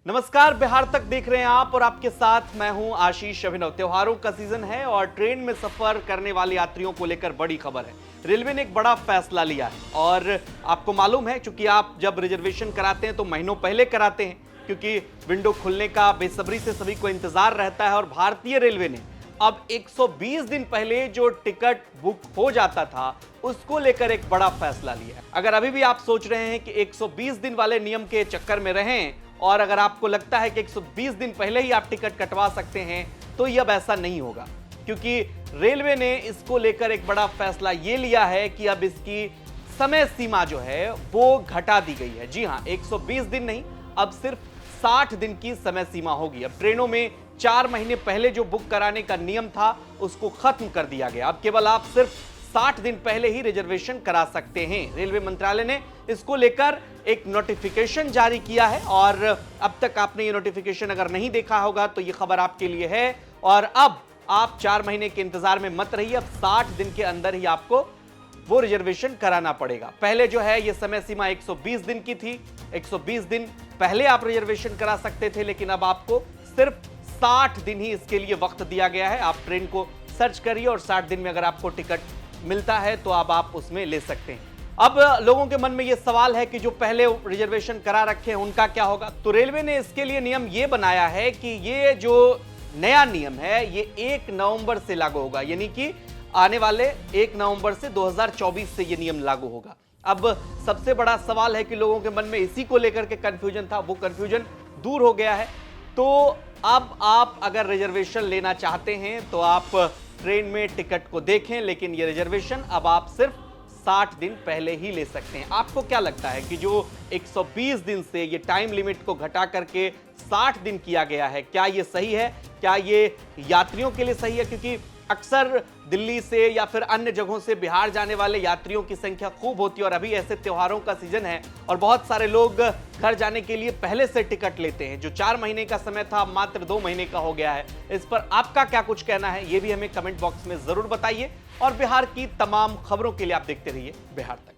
नमस्कार, बिहार तक देख रहे हैं आप और आपके साथ मैं हूं आशीष अभिनव। त्योहारों का सीजन है और ट्रेन में सफर करने वाले यात्रियों को लेकर बड़ी खबर है। रेलवे ने एक बड़ा फैसला लिया है और आपको मालूम है, क्योंकि आप जब रिजर्वेशन कराते हैं तो महीनों पहले कराते हैं, क्योंकि विंडो खुलने का बेसब्री से सभी को इंतजार रहता है। और भारतीय रेलवे ने अब 120 दिन पहले जो टिकट बुक हो जाता था उसको लेकर एक बड़ा फैसला लिया है। अगर अभी भी आप सोच रहे हैं कि 120 दिन वाले नियम के चक्कर में रहें और अगर आपको लगता है कि 120 दिन पहले ही आप टिकट कटवा सकते हैं, तो ये अब ऐसा नहीं होगा, क्योंकि रेलवे ने इसको लेकर एक बड़ा फैसला ये लिया है कि अब इसकी समय सीमा जो है वो घटा दी गई है। जी हां, 120 दिन नहीं, अब सिर्फ 60 दिन की समय सीमा होगी। अब ट्रेनों में 4 महीने पहले जो बुक कराने का नियम था उसको खत्म कर दिया गया। अब केवल आप सिर्फ 60 दिन पहले ही रिजर्वेशन करा सकते हैं। रेलवे मंत्रालय ने इसको लेकर एक नोटिफिकेशन जारी किया है और अब तक आपने ये नोटिफिकेशन अगर नहीं देखा होगा तो ये खबर आपके लिए है। और अब आप 4 महीने के इंतजार में मत रहिए, अब 60 दिन के अंदर ही आपको वो रिजर्वेशन कराना पड़ेगा। पहले जो है ये समय सीमा 120 दिन की थी, 120 दिन पहले आप रिजर्वेशन करा सकते थे, लेकिन अब आपको सिर्फ 60 दिन ही इसके लिए वक्त दिया गया है। आप ट्रेन को सर्च करिए और 60 दिन में अगर आपको टिकट मिलता है तो अब आप उसमें ले सकते हैं। अब लोगों के मन में यह सवाल है कि जो पहले रिजर्वेशन करा रखे हैं उनका क्या होगा। तो रेलवे ने इसके लिए नियम यह बनाया है कि ये जो नया नियम है ये 1 नवंबर से लागू होगा, यानी कि आने वाले 1 नवंबर से 2024 से ये नियम लागू होगा। अब सबसे बड़ा सवाल है कि लोगों के मन में इसी को लेकर के कंफ्यूजन था, वो कंफ्यूजन दूर हो गया है। तो अब आप अगर रिजर्वेशन लेना चाहते हैं तो आप ट्रेन में टिकट को देखें, लेकिन ये रिजर्वेशन अब आप सिर्फ 60 दिन पहले ही ले सकते हैं। आपको क्या लगता है कि जो 120 दिन से ये टाइम लिमिट को घटा करके 60 दिन किया गया है, क्या ये सही है? क्या ये यात्रियों के लिए सही है? क्योंकि अक्सर दिल्ली से या फिर अन्य जगहों से बिहार जाने वाले यात्रियों की संख्या खूब होती है और अभी ऐसे त्योहारों का सीजन है और बहुत सारे लोग घर जाने के लिए पहले से टिकट लेते हैं। जो 4 महीने का समय था मात्र 2 महीने का हो गया है। इस पर आपका क्या कुछ कहना है, ये भी हमें कमेंट बॉक्स में जरूर बताइए और बिहार की तमाम खबरों के लिए आप देखते रहिए बिहार तक।